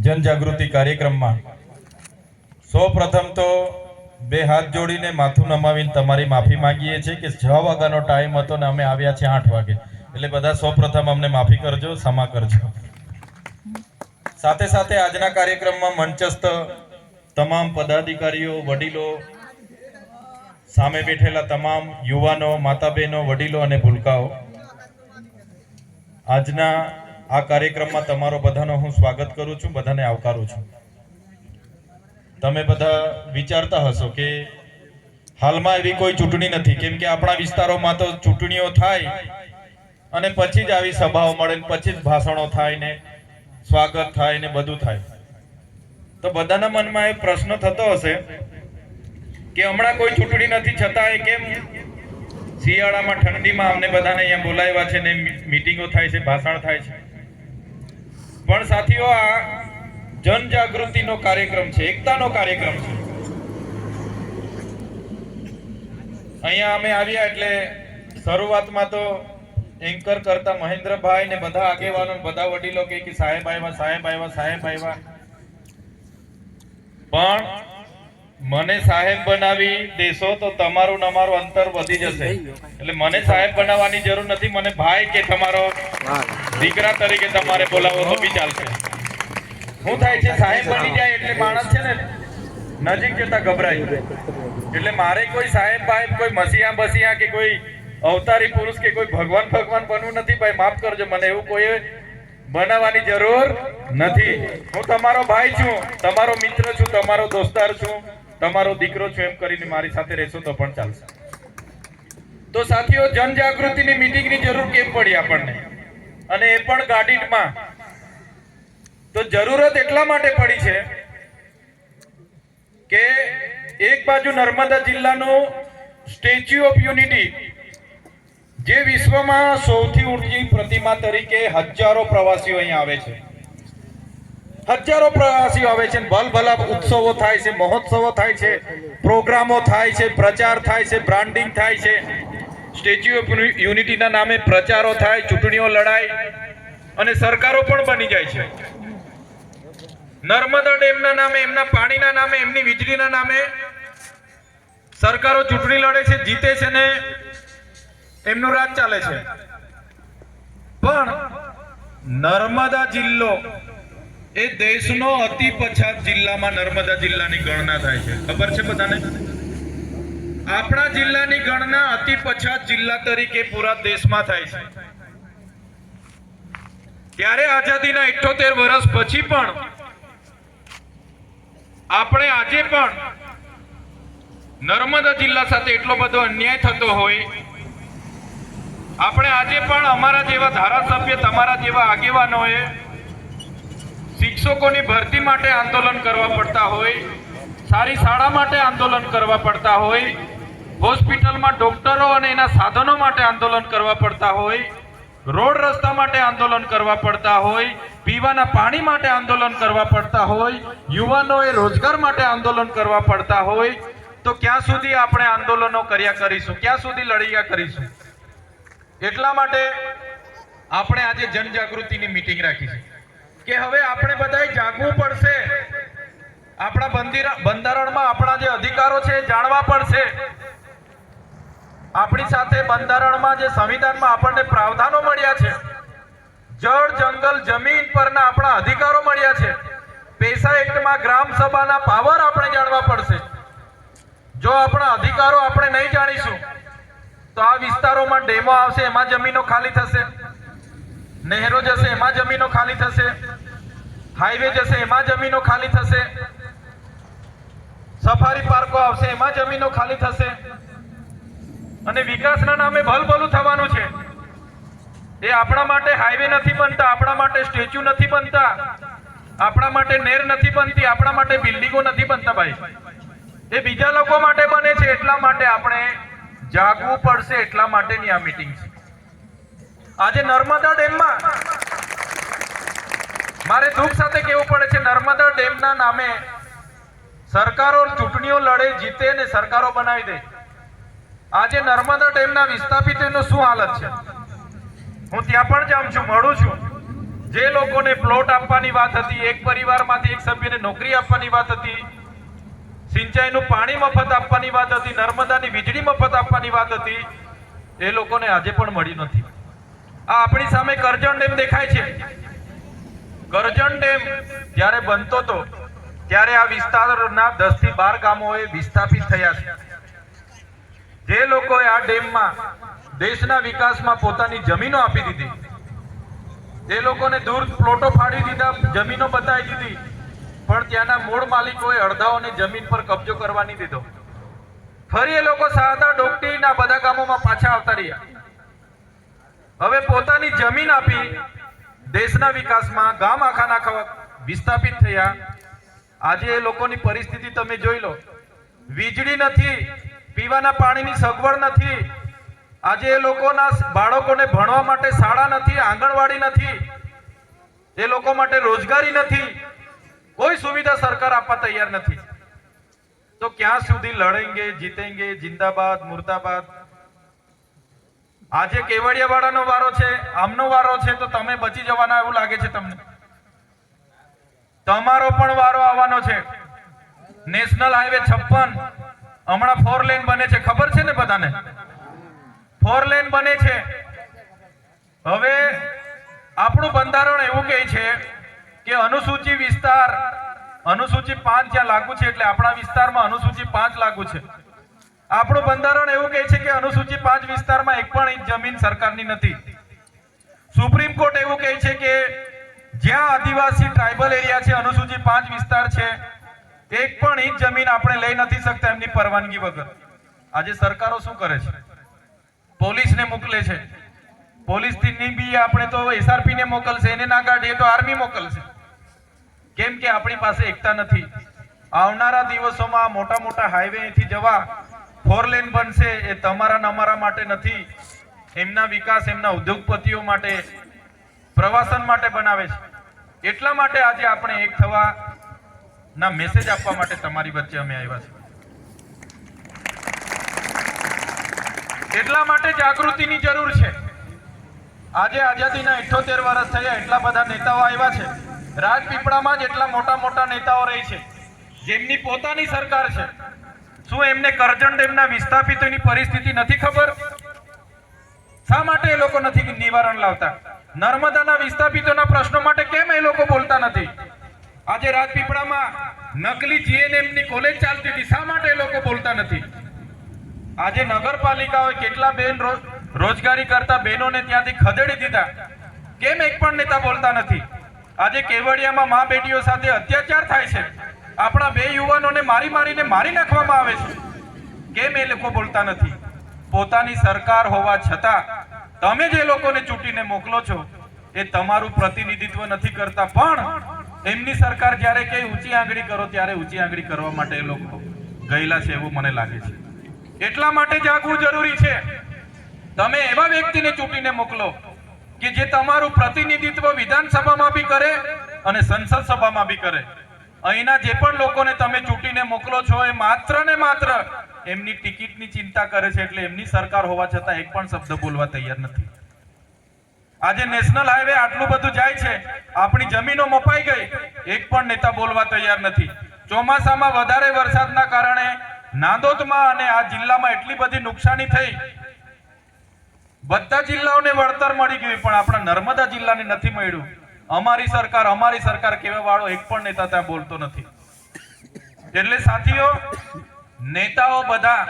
જનજાગૃતિ કાર્યક્રમમાં સૌપ્રથમ તો બે હાથ જોડીને માથું નમાવીને તમારી માફી માંગીએ છીએ કે 6 વાગ્યાનો ટાઈમ હતો ને અમે આવ્યા છે 8 વાગે, એટલે બધા સૌપ્રથમ અમને માફી કરજો, ક્ષમા કરજો। સાથે સાથે આજના કાર્યક્રમમાં મંચસ્થ તમામ પદાધિકારીઓ, વડીલો, સામે બેઠેલા તમામ યુવાનો, માતા બહેનો, વડીલો અને ભૂલકાઓ, આજના આ કાર્યક્રમમાં તમારો બધાનો હું સ્વાગત કરું છું, બધાને આવકારું છું। તમે બધા વિચારતા હશો કે હાલમાં એવી કોઈ ચૂંટણી નથી, કેમ કે આપણા વિસ્તારોમાં તો ચૂંટણીઓ થાય અને પછી જ આવી સભાઓ મળે, પછી જ ભાષણો થાય ને સ્વાગત થાય ને બધું થાય। તો બધાના મનમાં એક પ્રશ્ન થતો હશે કે હમણાં કોઈ ચૂંટણી નથી છતાં એ કેમ શિયાળામાં ઠંડીમાં અમને બધાને અહીંયા બોલાવ્યા છે ને મીટિંગો થાય છે, ભાષણ થાય છે। પણ સાથીઓ, આ જનજાગૃતિનો કાર્યક્રમ છે, એકતાનો કાર્યક્રમ છે। અહીંયા અમે આવ્યા એટલે શરૂઆતમાં તો એન્કર કરતા મહેન્દ્રભાઈ ને બધા આગેવાનો, બધા વડીલો કે સાહેબ આવ્યા, સાહેબ આવ્યા, સાહેબ આવ્યા, પણ મને સાહેબ બનાવી દેશો તો તમારું અમારું અંતર વધી જશે। એટલે મને સાહેબ બનાવવાની જરૂર નથી, મને ભાઈ કે તમારો દીકરા તરીકે તમારે બોલાવો તો બી ચાલશે। શું થાય છે, સાહેબ બની જાય એટલે માણસ છે ને નજીક જતા ગભરાય। એટલે મારે કોઈ સાહેબ ભાઈ, કોઈ મસીહા બસીહા કે કોઈ અવતારી પુરુષ કે કોઈ ભગવાન બનવું નથી ભાઈ, માફ કરજો, મને એવું કોઈ બનાવવાની જરૂર નથી। હું તમારો ભાઈ છું, તમારો મિત્ર છું, તમારો દોસ્તાર છું, તમારો દીકરો છું, એમ કરીને મારી સાથે રહેશો તો પણ ચાલશે। તો સાથીઓ, જનજાગૃતિની મીટિંગની જરૂર કેમ પડી આપણને, અને એ પણ ગાડીમાં? તો જરૂરત એટલા માટે પડી છે કે એક બાજુ નર્મદા જિલ્લાનું સ્ટેચ્યુ ઓફ યુનિટી, જે વિશ્વમાં સૌથી ઊંચી પ્રતિમા તરીકે હજારો પ્રવાસીઓ અહીંયા આવે છે, હજારો પ્રવાસીઓ આવે છે, ભલભલા ઉત્સવો થાય છે, મહોત્સવો થાય છે, પ્રોગ્રામો થાય છે, પ્રચાર થાય છે, બ્રાન્ડિંગ થાય છે, સ્ટેચ્યુ ઓફ યુનિટીના નામે પ્રચારો થાય, ચૂંટણીઓ લડાય અને સરકારો પણ બની જાય છે। નર્મદા ડેમના નામે, એમના પાણીના નામે, એમની વીજળીના નામે સરકારો ચૂંટણી લડે છે, જીતે છે ને એમનું રાજ ચાલે છે। પણ નર્મદા જિલ્લો એ દેશનો અતિ પછાત જિલ્લામાં નર્મદા જિલ્લાની ગણના થાય છે, ખબર છે બધાને? આપણા જિલ્લાની ગણના અતિ પછાત જિલ્લા તરીકે પૂરા દેશમાં થાય છે। ત્યારે આઝાદીના 78 વર્ષ પછી પણ આપણે આજે પણ નર્મદા જિલ્લા સાથે એટલો બધો અન્યાય થતો હોય, આપણે આજે પણ અમારા જેવા ધારાસભ્ય, તમારા જેવા આગેવાનોએ શિક્ષકોની ભરતી માટે આંદોલન કરવા પડતા હોય, સારી શાળા માટે આંદોલન કરવા પડતા હોય, હોસ્પિટલમાં ડોક્ટરો અને એના સાધનો માટે આંદોલન કરવા પડતા હોય, રોડ રસ્તા માટે આંદોલન કરવા પડતા હોય, પીવાના પાણી માટે આંદોલન કરવા પડતા હોય, યુવાનોએ રોજગાર માટે આંદોલન કરવા પડતા હોય, તો ક્યાં સુધી આપણે આંદોલનો કર્યા કરીશું, ક્યાં સુધી લડ્યા કરીશું? એટલા માટે આપણે આજે જનજાગૃતિની મીટિંગ રાખી છે કે હવે આપણે બધાએ જાગવું પડશે, આપણા બંધારણમાં આપણા જે અધિકારો છે જાણવા પડશે, આપણી સાથે બંધારણમાં જે સંવિધાનમાં આપણને પ્રાવધાનો મળ્યા છે, જળ, જંગલ, જમીન પરના આપણા અધિકારો મળ્યા છે, પૈસા એક્ટમાં ગ્રામ સભાના પાવર આપણે જાણવા પડશે। જો આપણા અધિકારો આપણે નહીં જાણીશું તો આ વિસ્તારોમાં ડેમો આવશે, એમાં જમીનો ખાલી થશે, નહેરો જશે, એમાં જમીનો ખાલી થશે, હાઈવે જશે, એમાં જમીનો ખાલી થશે, સફારી પાર્કો આવશે, એમાં જમીનો ખાલી થશે, અને વિકાસના નામે ભલભલું થવાનું છે। એ આપણા માટે હાઈવે નથી બનતા, આપણા માટે સ્ટેચ્યુ નથી બનતા, આપણા માટે નહેર નથી બનતી, આપણા માટે બિલ્ડિંગો નથી બનતા ભાઈ, એ બીજા લોકો માટે બને છે। એટલા માટે આપણે જાગવું પડશે, એટલા માટેની આ મીટિંગ છે। આજે નર્મદા ડેમમાં મારે દુઃખ સાથે કહેવું પડે છે, નર્મદા ડેમના નામે સરકારો ચૂંટણીઓ લડે, જીતે ને સરકારો બનાવી દે। આજે નર્મદા ડેમના વિસ્થાપિતોનો શું હાલત છે? હું ત્યાં પણ જાઉં છું, મળું છું, જે લોકોને પ્લોટ આપવાની વાત હતી, એક પરિવારમાંથી એક સભ્યને નોકરી આપવાની વાત હતી, સિંચાઈનું પાણી મફત આપવાની વાત હતી, નર્મદાની વીજળી મફત આપવાની વાત હતી, એ લોકોને આજે પણ મળી નથી. આ આપણી સામે કરજણ ડેમ દેખાય છે. કરજણ ડેમ જ્યારે બનતો હતો ત્યારે આ વિસ્તારના 10 થી 12 ગામોએ વિસ્થાપિત થયા છે. જે લોકોએ આ ડેમમાં દેશના વિકાસમાં પોતાની જમીનો આપી દીધી, એ લોકોને દૂર પ્લોટો ફાડી દીધા, જમીનો બતાવી દીધી, પણ ત્યાંના મૂળ માલિકોએ અડધાઓની જમીન પર કબજો કરવા નહીં દીધો. ફરી એ લોકો સાદા ડોકટીના બધા ગામોમાં પાછા આવતા રહ્યા. હવે પોતાની જમીન આપી દેશના વિકાસમાં ગામ આખા વિસ્થાપિત થયા. આજે એ લોકોની પરિસ્થિતિ તમે જોઈ લો. વીજળી નથી, પીવાના પાણીની સગવડ નથી. આજે એ લોકોના બાળકોને ભણવા માટે શાળા નથી, આંગણવાડી નથી, એ લોકો માટે રોજગારી નથી, કોઈ સુવિધા સરકાર આપવા તૈયાર નથી. તો ક્યાં સુધી લડેંગે, જીતેંગે, જિંદાબાદ મુર્દાબાદ? આજે કેવડિયાવાળાનો વારો છે, આમનો વારો છે, તો તમે બચી જવાના એવું લાગે છે તમને? તમારો પણ વારો આવવાનો છે. નેશનલ હાઈવે 56 હમણાં 4 લેન બને છે, ખબર છે ને બધાને? 4 લેન બને છે. હવે આપણું બંધારણ એવું કહે છે કે અનુસૂચિ વિસ્તાર, અનુસૂચિ 5 જ્યાં લાગુ છે એટલે આપણા વિસ્તારમાં અનુસૂચિ 5 લાગુ છે. આપણું બંધારણ એવું કહે છે કે અનુસૂચિ 5 વિસ્તારમાં એક પણ ઇંચ જમીન સરકારની નથી. સુપ્રીમ કોર્ટ એવું કહે છે કે જ્યાં આદિવાસી ટ્રાઇબલ એરિયા છે, અનુસૂચિ 5 વિસ્તાર છે, એક પણ ઇંચ જમીન આપણે લઈ નથી શકતા એમની પરવાનગી વગર. આજે સરકારો શું કરે છે? પોલીસને મોકલે છે. પોલીસની બી આપણે તો SRP ને મોકલશે, એને ના કાઢીએ તો આર્મી મોકલશે. કેમ કે આપણી પાસે એકતા નથી. આવનારા દિવસોમાં મોટા મોટા હાઈવે અહીંથી જવા 4 લેન બનશે, એ તમારા ને અમારા માટે નથી, એમના વિકાસ, એમના ઉદ્યોગપતિઓ માટે, પ્રવાસન માટે બનાવે છે. એટલા માટે આજે આપણે એક થવા ના મેસેજ આપવા માટે તમારી વચ્ચે અમે આવ્યા છીએ. એટલા માટે જાગૃતિની જરૂર છે. આજે આઝાદીના 78 વર્ષ થયા, એટલા બધા નેતાઓ આવ્યા છે. રાજપીપળામાં જ એટલા મોટા મોટા નેતાઓ રહી છે જેમની પોતાની સરકાર છે. શું એમને કરજણ ડેમના વિસ્થાપિતોની પરિસ્થિતિ નથી ખબર? શા માટે એ લોકો નથી નિવારણ લાવતા? નર્મદાના વિસ્થાપિતોના પ્રશ્નો માટે કેમ એ લોકો બોલતા નથી? આજે રાજપીપળામાં નકલી GNM ની કોલેજ ચાલતી હતી, શા માટે એ લોકો બોલતા નથી? આજે નગરપાલિકાઓએ કેટલા બેન રોજગારી કરતા બહેનોને ત્યાંથી ખદેડી દીધા, કેમ એક પણ નેતા બોલતા નથી? આજે કેવડિયામાં મા બેટીઓ સાથે અત્યાચાર થાય છે, આપણા 2 યુવાનોને મારીને મારી નાખવામાં આવે છે, કેમ એ લોકો બોલતા નથી? પોતાની સરકાર હોવા છતાં તમે જે લોકોને ચૂંટીને મોકલો છો એ તમારું પ્રતિનિધિત્વ નથી કરતા, પણ એમની સરકાર જ્યારે કઈ ઊંચી આંગળી કરો ત્યારે ઊંચી આંગળી કરવા માટે એ લોકો ગયેલા છે એવું મને લાગે છે. એટલા માટે જાગવું જરૂરી છે. તમે એવા વ્યક્તિને ચૂંટીને મોકલો કે જે તમારું પ્રતિનિધિત્વ વિધાનસભામાં બી કરે અને સંસદ સભામાં બી કરે. અહીંના જે પણ લોકોને તમે ચૂંટીને મોકલો છો એ માત્ર ને માત્ર એમની ટિકિટની ચિંતા કરે છે, એટલે એમની સરકાર હોવા છતાં એક પણ શબ્દ બોલવા તૈયાર નથી. આજે નેશનલ હાઈવે આટલું બધું જાય છે, આપણી જમીનો મપાઈ ગઈ, એક પણ નેતા બોલવા તૈયાર નથી. ચોમાસામાં વધારે વરસાદના કારણે નાંદોદમાં અને આ જિલ્લામાં એટલી બધી નુકસાની થઈ, બધા જિલ્લાઓને વળતર મળી ગયું, પણ આપણા નર્મદા જિલ્લાને નથી મળ્યું. અમારી સરકાર કહેવા વાળો એક પણ નેતા ત્યાં બોલતો નથી. એટલે સાથીઓ, નેતાઓ બધા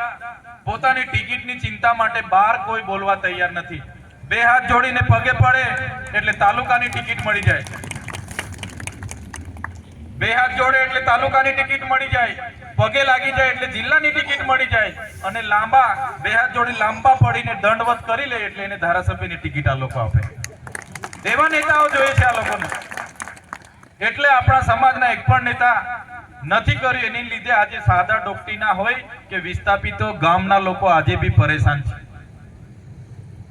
પોતાની ટિકિટની ચિંતા માટે બહાર કોઈ બોલવા તૈયાર નથી. 2 હાથ જોડીને પગે પડે એટલે તાલુકાની ટિકિટ મળી જાય, 2 હાથ જોડે એટલે તાલુકાની ટિકિટ મળી જાય, પગે લાગી જાય એટલે જિલ્લાની ટિકિટ મળી જાય, અને 2 હાથ જોડી લાંબા પડીને દંડવત કરી લે એટલે એને ધારાસભ્યની ટિકિટ આ લોકો આપે. એવા નેતાઓ જોઈએ છે આ લોકોને. એટલે આપણા સમાજના એક પણ નેતા નથી કર્યું. એની લીધે આજે સાદા ડોકટી ના હોય કે વિસ્થાપિતો, ગામના લોકો આજે બી પરેશાન છે.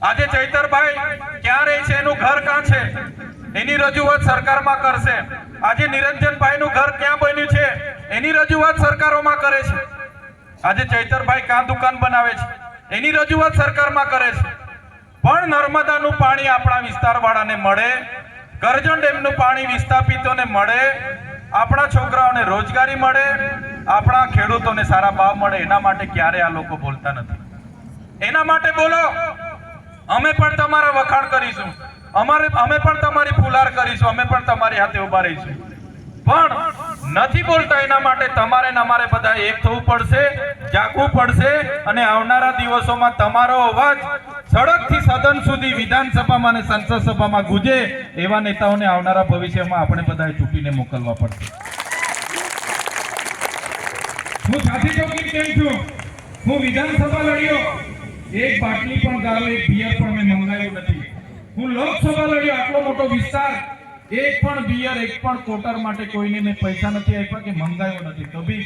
આજે ચૈતરભાઈ ક્યાં રહે છે, એનું ઘર ક્યાં છે, એની રજૂઆત સરકારમાં કરશે. આજે નિરંજનભાઈ નું ઘર ક્યાં બન્યું છે, એની રજૂઆત સરકારોમાં કરે છે. આજે ચૈતરભાઈ ક્યાં દુકાન બનાવે છે, એની રજૂઆત સરકારમાં કરે છે. પણ નર્મદાનું પાણી આપણા વિસ્તાર વાળાને મળે, કરજણ ડેમનું પાણી વિસ્થાપિતોને મળે, આપણા છોકરાઓને રોજગારી મળે, આપણા ખેડૂતોને સારા ભાવ મળે, એના માટે ક્યારે આ લોકો બોલતા નથી. એના માટે બોલો. અમે પણ તમારા વખાણ કરીશું, અમે પણ તમારી ફુલાર કરીશું, અમે પણ તમારી હાથે ઉભા રહીશું. પણ નથી બોલતા, એના માટે તમારે ને અમારે બધા એક થવું પડશે, જાગવું પડશે. અને આવનારા દિવસોમાં તમારો અવાજ સડકથી સદન સુધી, વિધાનસભામાં અને સંસદ સભામાં ગુંજે એવા નેતાઓને આવનારા ભવિષ્યમાં આપણે બધાએ ચૂંટીને મોકલવા પડશે. હું સાથી ચોકી કેમ છું? હું વિધાનસભા લડ્યો, એક બાટલી પણ દારૂ, એક બિયર પણ મેં મંગાવ્યું નથી. હું લોકસભા લડ્યો, આટલો મોટો વિસ્તાર, એક પણ બિયર, એક પણ કોટર માટે કોઈને મેં પૈસા નથી આપ્યા કે મંગાવ્યો નથી. તો બી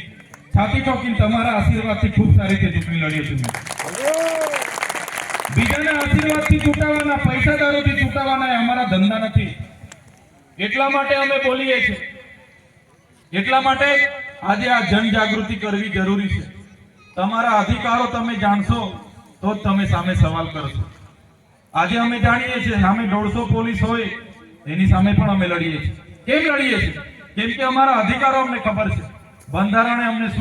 છાતી ઠોકીને તમારા આશીર્વાદથી ખૂબ સારી રીતે ચૂંટણી લડ્યો છું. બીજાના આશીર્વાદથી ચૂંટાવાના, પૈસા દારૂથી ચૂંટાવાના એ અમારા ધંધા નથી. એટલા માટે અમે બોલીએ છીએ. એટલા માટે આજે આ જનજાગૃતિ કરવી જરૂરી છે. તમારા અધિકારો તમે જાણશો તો જ તમે સામે સવાલ કરશો. આજે અમે જાણીએ છીએ સામે 150 પોલીસ હોય, એની સામે પણ અમે લડીએ છીએ. કેમ લડીએ છીએ? કેમ કે અમારા અધિકારો અમને ખબર છે. બંધારણે અમને શું